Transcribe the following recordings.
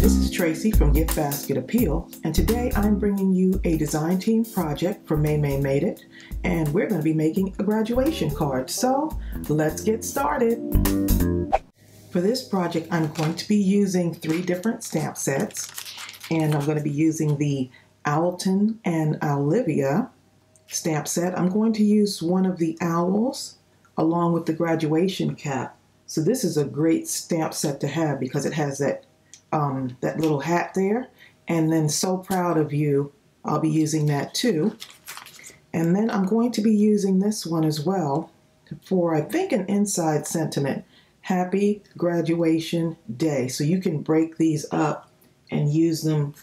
This is Tracey from GiftBasketAppeal, and today I'm bringing you a design team project for Maymay Made It, and we're going to be making a graduation card. So let's get started. For this project, I'm going to be using 3 different stamp sets, and I'm going to be using the OWLTON and OWLIVIA stamp set. I'm going to use one of the owls along with the graduation cap. So this is a great stamp set to have because it has that little hat there. And then So Proud of You, I'll be using that too. And then I'm going to be using this one as well for, I think, an inside sentiment. Happy Graduation Day. So you can break these up and use them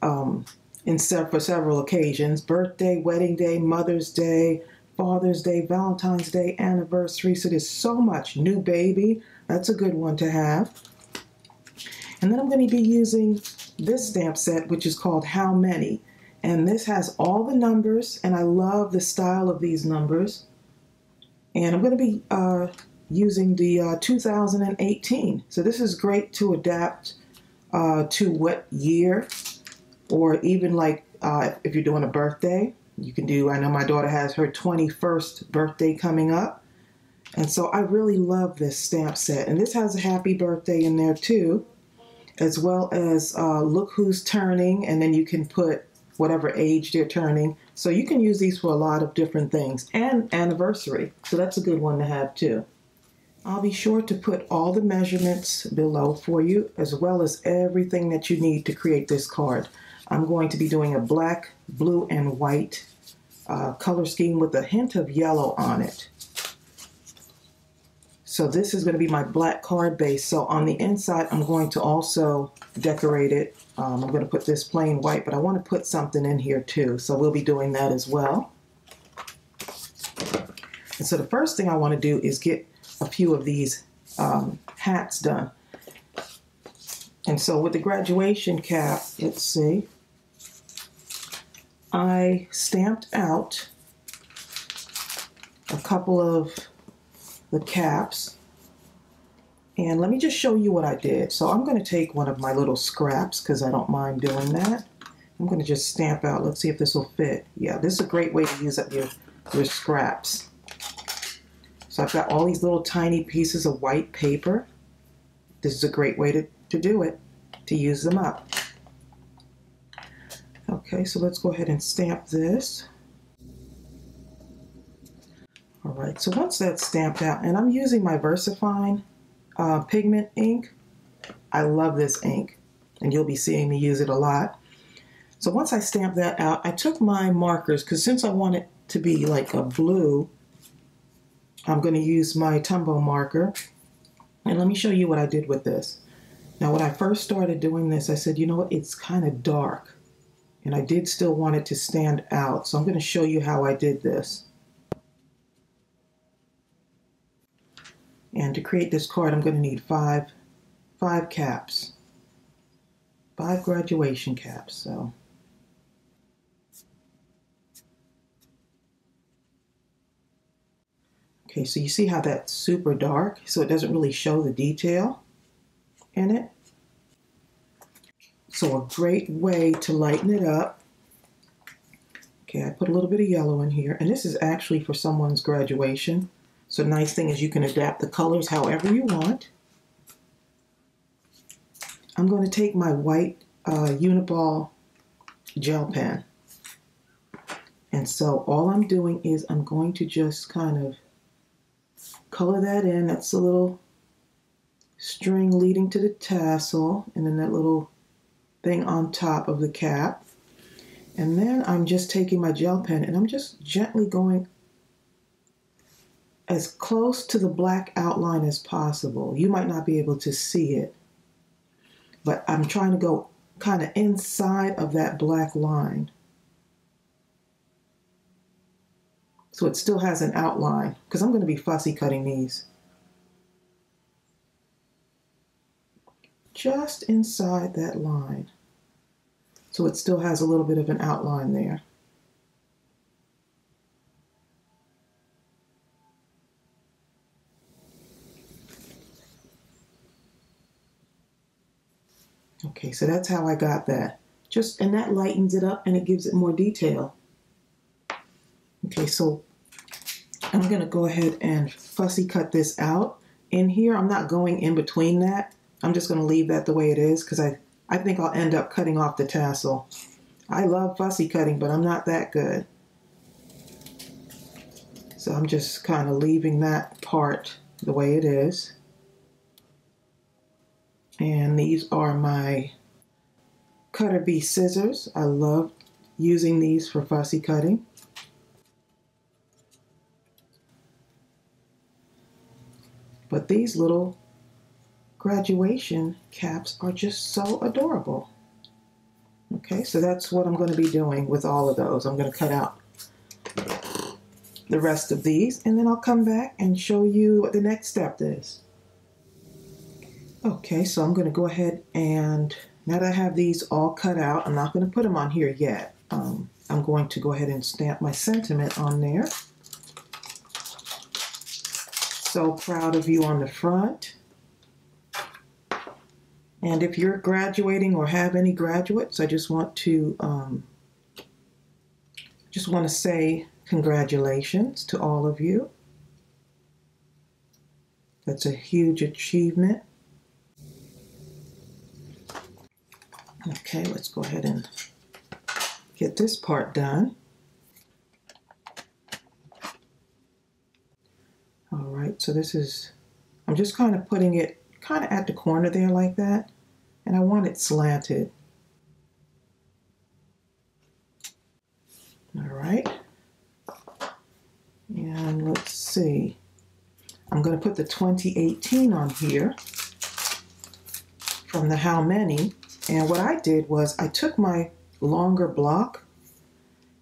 for several occasions. Birthday, wedding day, Mother's Day, Father's Day, Valentine's Day, anniversary. So there's so much. New baby. That's a good one to have. And then I'm going to be using this stamp set, which is called How Many. And this has all the numbers, and I love the style of these numbers. And I'm going to be using the 2018. So this is great to adapt to what year, or even like if you're doing a birthday, you can do, I know my daughter has her 21st birthday coming up. And so I really love this stamp set. And this has a happy birthday in there too, as well as look who's turning, and then you can put whatever age they're turning. So you can use these for a lot of different things, and anniversary. So that's a good one to have too. I'll be sure to put all the measurements below for you, as well as everything that you need to create this card. I'm going to be doing a black, blue, and white color scheme with a hint of yellow on it. So this is going to be my black card base. So on the inside, I'm going to also decorate it. I'm going to put this plain white, but I want to put something in here too. So we'll be doing that as well. And so the first thing I want to do is get a few of these hats done. And so with the graduation cap, let's see, I stamped out a couple of the caps, and let me just show you what I did. So I'm going to take one of my little scraps because I don't mind doing that. I'm going to just stamp out. Let's see if this will fit. Yeah, this is a great way to use up your scraps. So I've got all these little tiny pieces of white paper. This is a great way to do it, to use them up. Okay, so let's go ahead and stamp this. All right, so once that's stamped out, and I'm using my VersaFine pigment ink. I love this ink, and you'll be seeing me use it a lot. So once I stamped that out, I took my markers, because since I want it to be like a blue, I'm going to use my Tumbo marker. And let me show you what I did with this. Now, when I first started doing this, I said, you know what, it's kind of dark. And I did still want it to stand out. So I'm going to show you how I did this. And to create this card, I'm going to need five caps. 5 graduation caps. So okay, so you see how that's super dark, so it doesn't really show the detail in it. So a great way to lighten it up. Okay, I put a little bit of yellow in here, and this is actually for someone's graduation. So the nice thing is you can adapt the colors however you want. I'm going to take my white Uniball gel pen. And so all I'm doing is I'm going to just kind of color that in. That's a little string leading to the tassel, and then that little thing on top of the cap. And then I'm just taking my gel pen and I'm just gently going as close to the black outline as possible. You might not be able to see it, but I'm trying to go kind of inside of that black line, so it still has an outline, because I'm going to be fussy cutting these. Just inside that line, so it still has a little bit of an outline there. Okay, so that's how I got that. And that lightens it up and it gives it more detail. Okay, so I'm going to go ahead and fussy cut this out. In here, I'm not going in between that. I'm just going to leave that the way it is because I think I'll end up cutting off the tassel. I love fussy cutting, but I'm not that good. So I'm just kind of leaving that part the way it is. And these are my Cutter Bee scissors. I love using these for fussy cutting. But these little graduation caps are just so adorable. Okay, so that's what I'm going to be doing with all of those. I'm going to cut out the rest of these, and then I'll come back and show you what the next step is. Okay, so I'm going to go ahead and, now that I have these all cut out, I'm not going to put them on here yet. I'm going to go ahead and stamp my sentiment on there. So proud of you on the front. And if you're graduating or have any graduates, I just want to say congratulations to all of you. That's a huge achievement. Okay, let's go ahead and get this part done. All right, so this is, I'm just kind of putting it kind of at the corner there like that, and I want it slanted. All right, and let's see, I'm going to put the 2018 on here from the How Many, and what I did was I took my longer block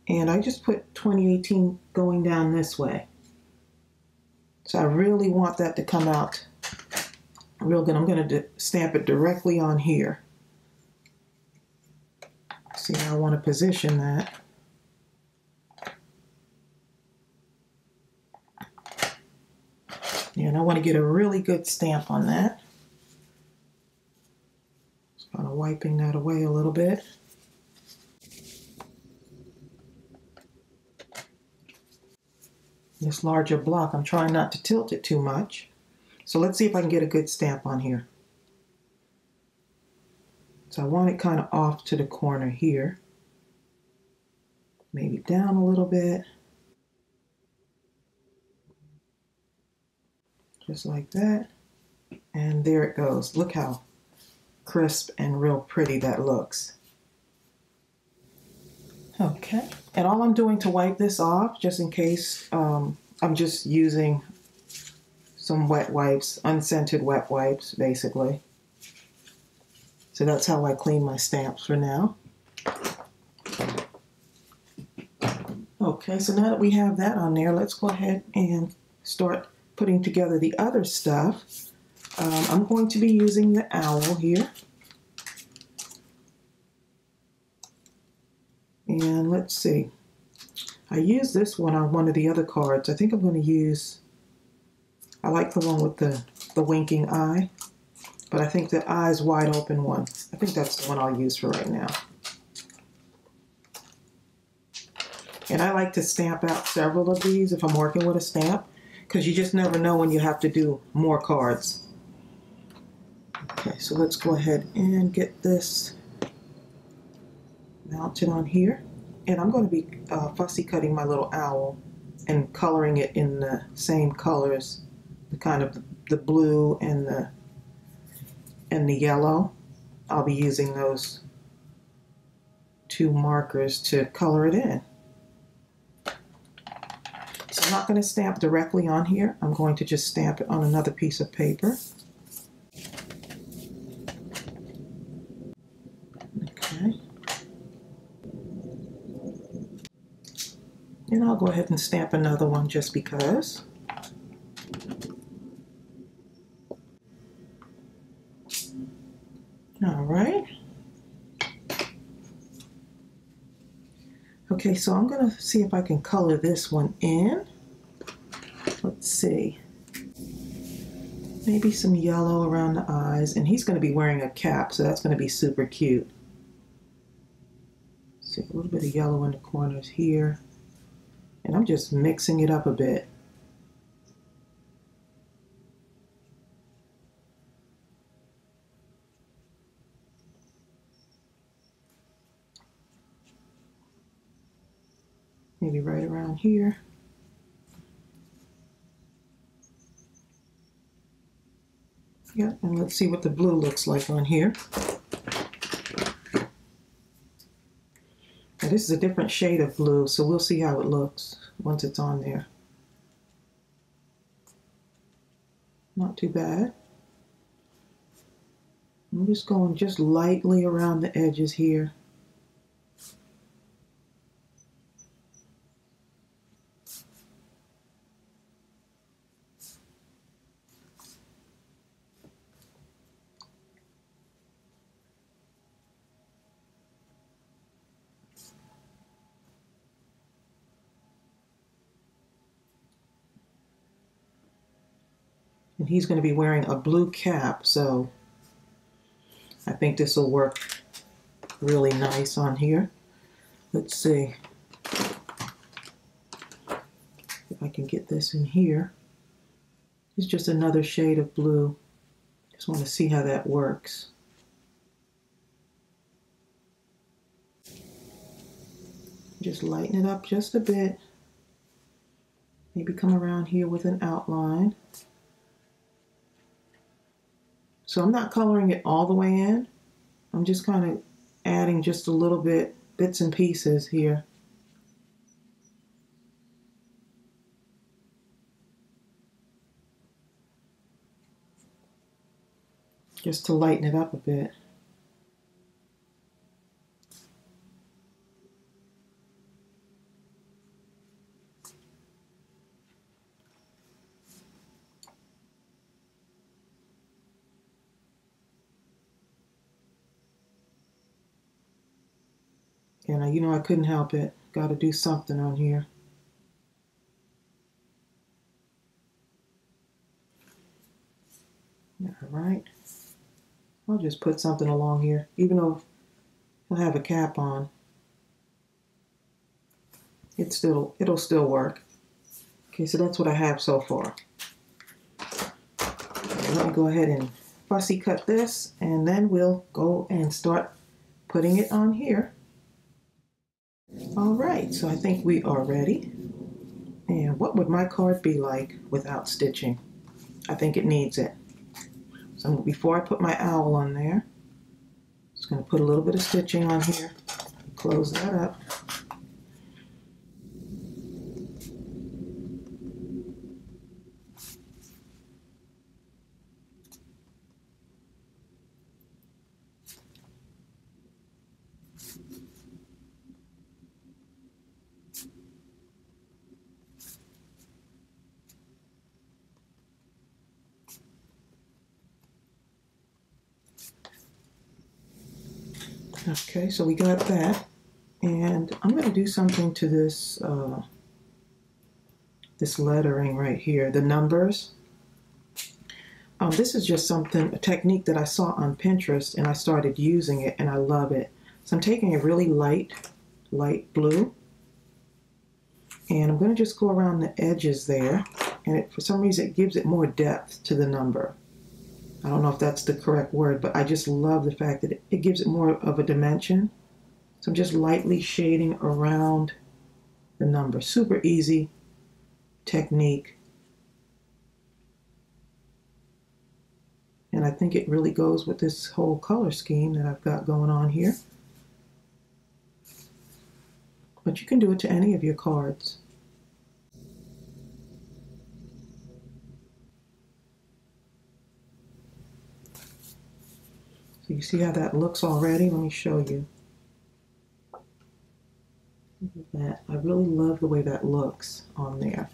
and I just put 2018 going down this way. So I really want that to come out real good. I'm going to stamp it directly on here. See how I want to position that. Yeah, and I want to get a really good stamp on that. Just kind of wiping that away a little bit. This larger block, I'm trying not to tilt it too much. So let's see if I can get a good stamp on here. So I want it kind of off to the corner here. Maybe down a little bit. Just like that. And there it goes. Look how crisp and real pretty that looks. Okay, and all I'm doing to wipe this off, just in case, I'm just using some wet wipes, unscented wet wipes, basically. So that's how I clean my stamps for now. Okay, so now that we have that on there, let's go ahead and start putting together the other stuff. I'm going to be using the owl here. And let's see, I used this one on one of the other cards. I think I'm going to use, I like the one with the winking eye, but I think the eyes wide open one. I think that's the one I'll use for right now. And I like to stamp out several of these if I'm working with a stamp, because you just never know when you have to do more cards. Okay, so let's go ahead and get this mounted on here, and I'm going to be fussy cutting my little owl and coloring it in the same colors, the kind of the blue and the yellow. I'll be using those two markers to color it in. So I'm not going to stamp directly on here. I'm going to just stamp it on another piece of paper. Okay. And I'll go ahead and stamp another one just because. All right. Okay, so I'm going to see if I can color this one in. Let's see. Maybe some yellow around the eyes, and he's going to be wearing a cap, so that's going to be super cute. See, a little bit of yellow in the corners here, and I'm just mixing it up a bit. Maybe right around here. Yeah, and let's see what the blue looks like on here. Now this is a different shade of blue, so we'll see how it looks once it's on there. Not too bad. I'm just going just lightly around the edges here. And he's going to be wearing a blue cap, so I think this will work really nice on here. Let's see if I can get this in here. It's just another shade of blue. Just want to see how that works. Just lighten it up just a bit. Maybe come around here with an outline. So I'm not coloring it all the way in. I'm just kind of adding just a little bit, bits and pieces here. Just to lighten it up a bit. And you know, I couldn't help it. Got to do something on here. All right. I'll just put something along here, even though I'll have a cap on. It'll still work. Okay, so that's what I have so far. Let me go ahead and fussy cut this, and then we'll go and start putting it on here. All right, so I think we are ready. And what would my card be like without stitching? I think it needs it. So before I put my owl on there, I'm just going to put a little bit of stitching on here. Close that up. Okay, so we got that, and I'm going to do something to this this lettering right here, the numbers. This is just a technique that I saw on Pinterest, and I started using it, and I love it. So I'm taking a really light blue, and I'm going to just go around the edges there, and for some reason it gives it more depth to the number. I don't know if that's the correct word, but I just love the fact that it gives it more of a dimension. So I'm just lightly shading around the number. Super easy technique. And I think it really goes with this whole color scheme that I've got going on here. But you can do it to any of your cards. So you see how that looks already? Let me show you. Look at that. I really love the way that looks on there.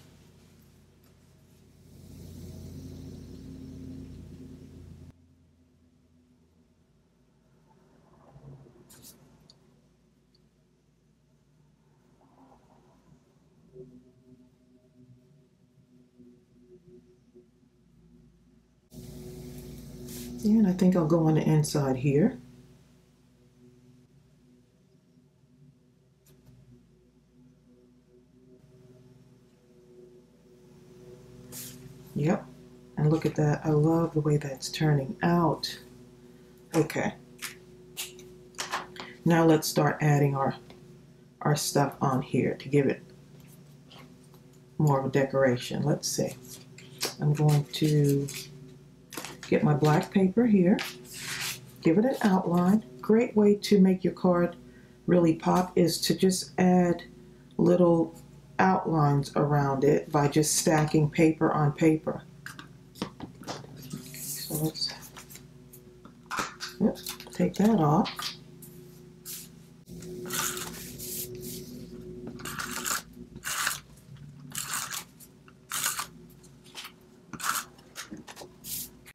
And I think I'll go on the inside here. Yep, and look at that. I love the way that's turning out. Okay, now let's start adding our stuff on here to give it more of a decoration. Let's see. I'm going to get my black paper here, give it an outline. Great way to make your card really pop is to just add little outlines around it by just stacking paper on paper. So let's take that off.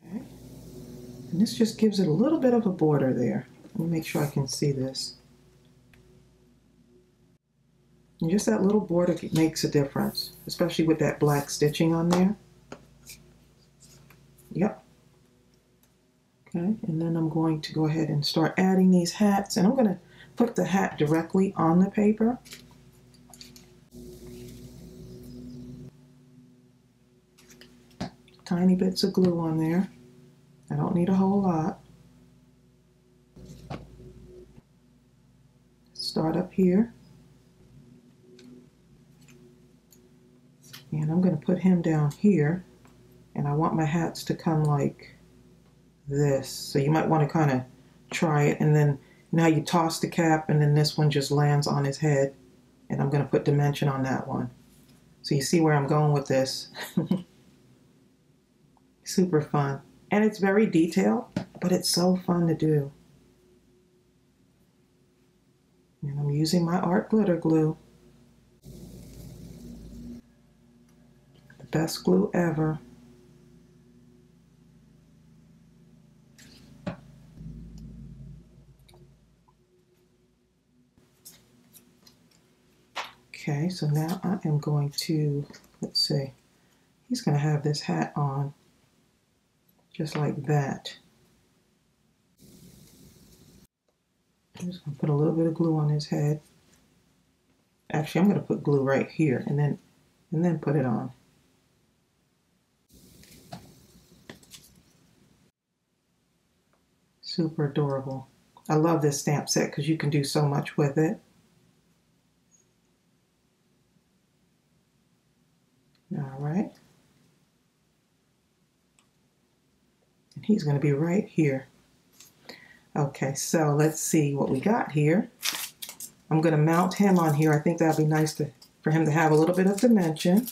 Okay. And this just gives it a little bit of a border there. Let me make sure I can see this. And just that little border makes a difference, especially with that black stitching on there. Yep. Okay, and then I'm going to go ahead and start adding these hats, and I'm going to put the hat directly on the paper. Tiny bits of glue on there. I don't need a whole lot. Start up here. And I'm going to put him down here, and I want my hats to come like this. So you might want to kind of try it, and then now you toss the cap, and then this one just lands on his head, and I'm going to put dimension on that one. So you see where I'm going with this. Super fun. And it's very detailed, but it's so fun to do. And I'm using my art glitter glue. Best glue ever. Okay, so now I am going to, let's see, he's going to have this hat on just like that. I'm just going to put a little bit of glue on his head. Actually, I'm going to put glue right here and then put it on. Super adorable. I love this stamp set because you can do so much with it. All right. And he's going to be right here. Okay, so let's see what we got here. I'm going to mount him on here. I think that'd be nice for him to have a little bit of dimension.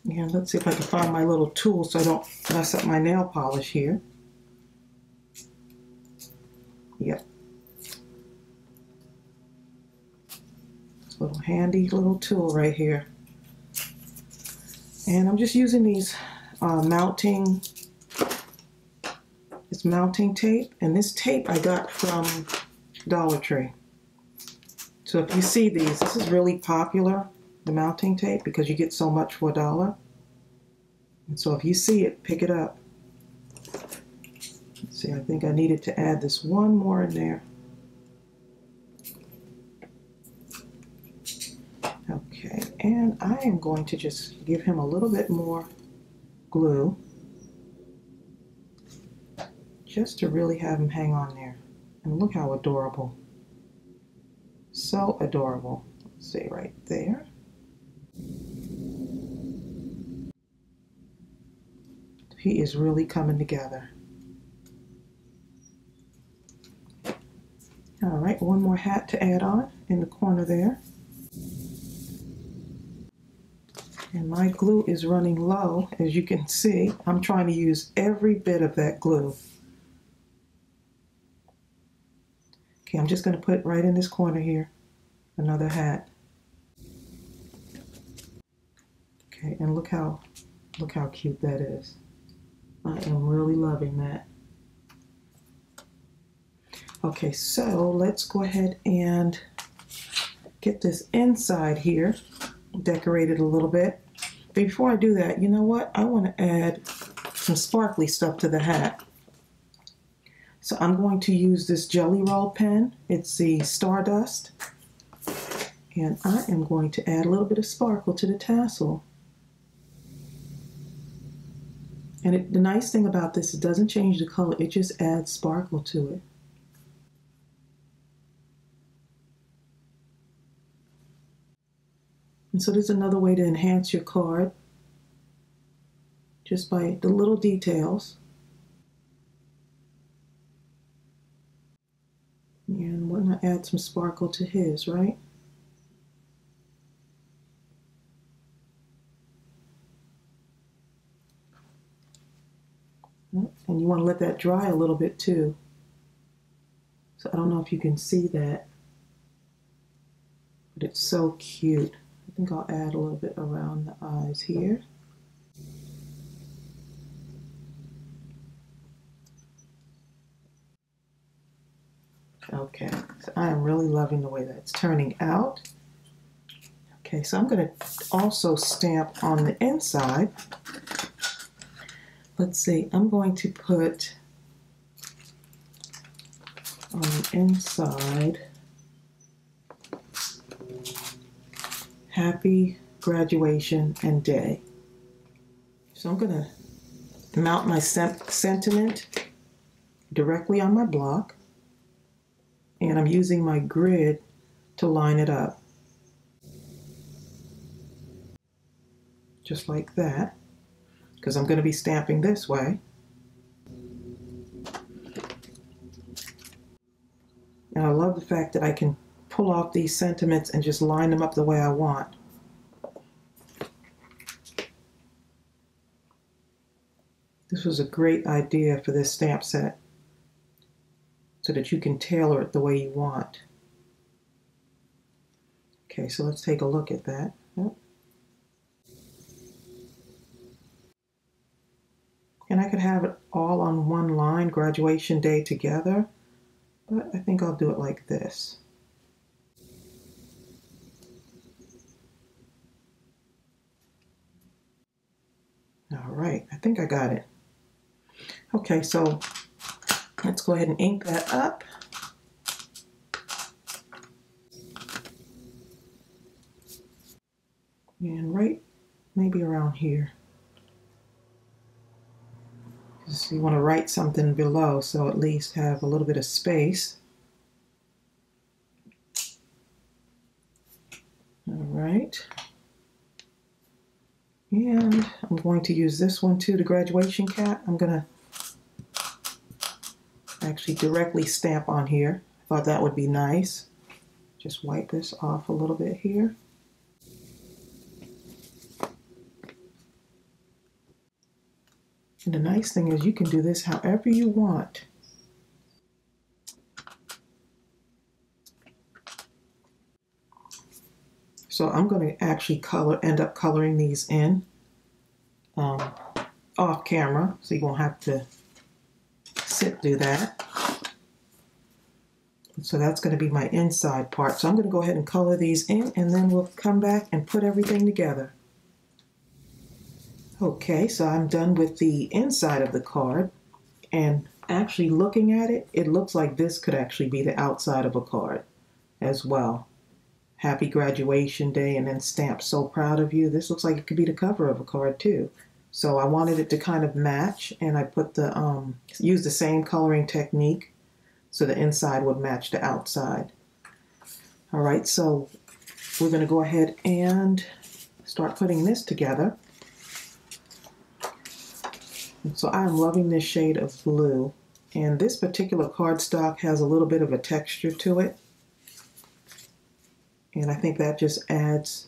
And let's see if I can find my little tool so I don't mess up my nail polish here. Yep. Little handy little tool right here. And I'm just using these mounting tape. And this tape I got from Dollar Tree. So if you see these, this is really popular, the mounting tape, because you get so much for $1. And so if you see it, pick it up. Let's see, I think I needed to add this one more in there. Okay, and I am going to just give him a little bit more glue just to really have him hang on there. And look how adorable. So adorable. Let's see, right there. He is really coming together. All right, one more hat to add on in the corner there. And my glue is running low, as you can see. I'm trying to use every bit of that glue. Okay, I'm just going to put right in this corner here another hat. Okay, and look how cute that is. I am really loving that. Okay, so let's go ahead and get this inside here decorated a little bit. But before I do that, you know what? I want to add some sparkly stuff to the hat. So I'm going to use this Jelly Roll pen. It's the Stardust. And I am going to add a little bit of sparkle to the tassel. And the nice thing about this, it doesn't change the color, it just adds sparkle to it. And so there's another way to enhance your card, just by the little details. And why not add some sparkle to his, right? And you want to let that dry a little bit too. So I don't know if you can see that, but it's so cute. I think I'll add a little bit around the eyes here. Okay, so I am really loving the way that's turning out. Okay, so I'm going to also stamp on the inside. Let's see, I'm going to put on the inside, happy graduation and day. So I'm going to mount my sentiment directly on my block, and I'm using my grid to line it up. Just like that, because I'm going to be stamping this way. And I love the fact that I can pull off these sentiments and just line them up the way I want. This was a great idea for this stamp set, so that you can tailor it the way you want. Okay, so let's take a look at that. Yep. And I could have it all on one line, graduation day together, but I think I'll do it like this. All right, I think I got it. Okay, so let's go ahead and ink that up. And right maybe around here. Just you want to write something below, so at least have a little bit of space. All right. And I'm going to use this one too, the graduation cap. I'm going to actually directly stamp on here. I thought that would be nice. Just wipe this off a little bit here. And the nice thing is you can do this however you want. So I'm going to actually end up coloring these in off camera, so you won't have to do that. So that's going to be my inside part. So I'm going to go ahead and color these in, and then we'll come back and put everything together. Okay, so I'm done with the inside of the card, and actually looking at it, it looks like this could actually be the outside of a card as well. Happy graduation day, and then stamped so proud of you. This looks like it could be the cover of a card too. So I wanted it to kind of match, and I put the used the same coloring technique so the inside would match the outside. All right, so we're going to go ahead and start putting this together. So I'm loving this shade of blue, and this particular cardstock has a little bit of a texture to it, and I think that just adds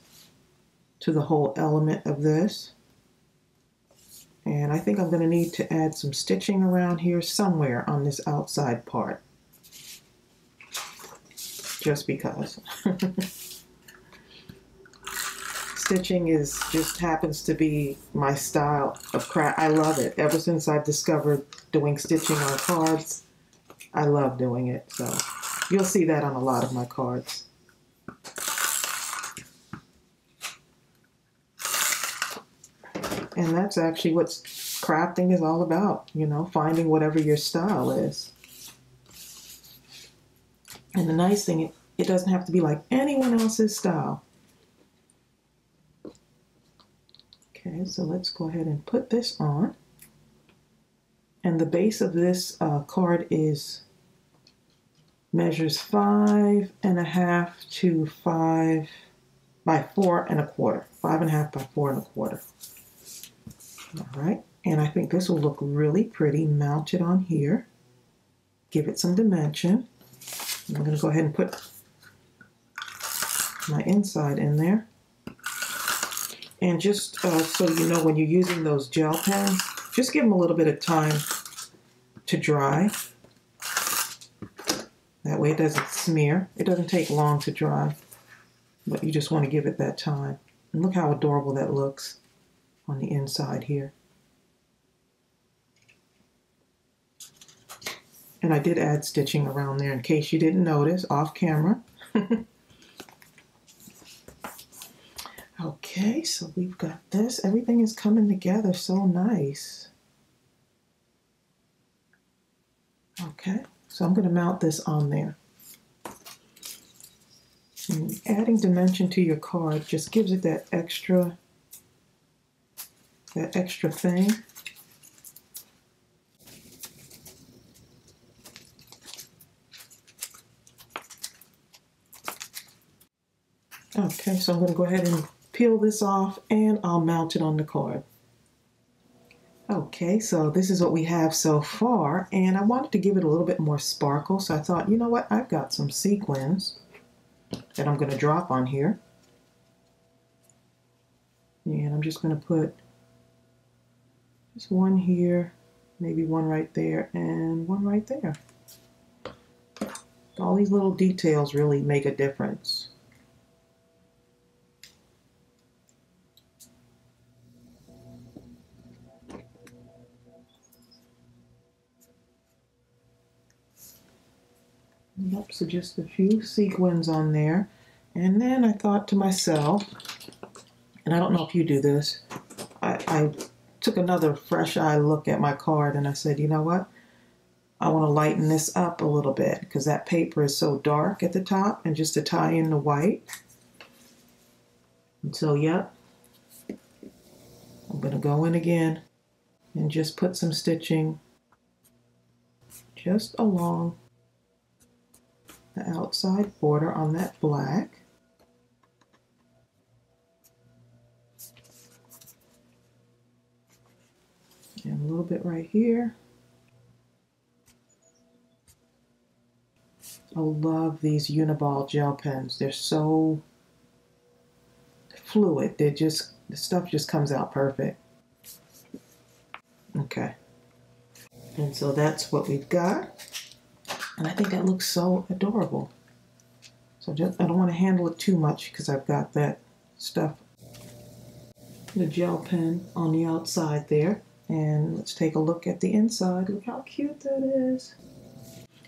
to the whole element of this. And I think I'm going to need to add some stitching around here somewhere on this outside part, just because. Stitching just happens to be my style of craft. I love it. Ever since I've discovered doing stitching on cards, I love doing it, so you'll see that on a lot of my cards. And that's actually what crafting is all about, you know, finding whatever your style is. And the nice thing, it doesn't have to be like anyone else's style. Okay, so let's go ahead and put this on. And the base of this card measures 5.5 to 5 by 4 1/4. 5.5 by 4 1/4. All right, and I think this will look really pretty mounted on here. Give it some dimension. I'm going to go ahead and put my inside in there. And just so you know, when you're using those gel pens, just give them a little bit of time to dry. That way it doesn't smear. It doesn't take long to dry, but you just want to give it that time. And look how adorable that looks on the inside here. And I did add stitching around there in case you didn't notice, off camera. Okay, so we've got this. Everything is coming together so nice. Okay, so I'm going to mount this on there. And adding dimension to your card just gives it that extra thing. Okay, so I'm going to go ahead and peel this off and I'll mount it on the card. Okay, so this is what we have so far, and I wanted to give it a little bit more sparkle, so I thought, you know what, I've got some sequins that I'm going to drop on here. And I'm just going to put just one here, maybe one right there, and one right there. All these little details really make a difference. Yep, so just a few sequins on there. And then I thought to myself, and I don't know if you do this, I took another fresh eye look at my card and I said, you know what? I want to lighten this up a little bit because that paper is so dark at the top, and just to tie in the white. And so, yep, I'm going to go in again and just put some stitching just along the outside border on that black. And a little bit right here. I love these Uniball gel pens. They're so fluid. The stuff just comes out perfect. Okay. And so that's what we've got. And I think that looks so adorable. So I don't want to handle it too much because I've got that stuff, the gel pen on the outside there. And let's take a look at the inside. Look how cute that is.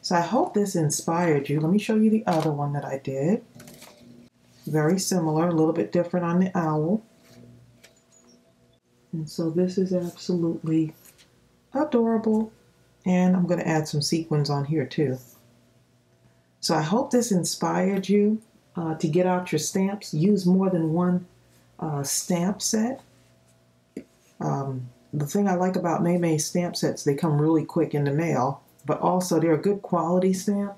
So I hope this inspired you. Let me show you the other one that I did. Very similar, a little bit different on the owl. And so this is absolutely adorable. And I'm going to add some sequins on here too. So I hope this inspired you to get out your stamps. Use more than one stamp set. The thing I like about Maymay stamp sets, they come really quick in the mail, but also they're a good quality stamp.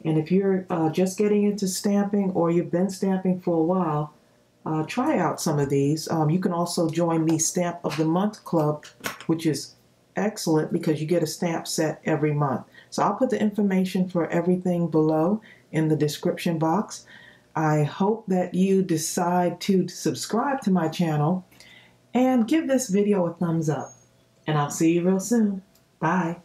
And if you're just getting into stamping or you've been stamping for a while, try out some of these. You can also join the Stamp of the Month Club, which is excellent because you get a stamp set every month. So I'll put the information for everything below in the description box. I hope that you decide to subscribe to my channel and give this video a thumbs up. And I'll see you real soon. Bye.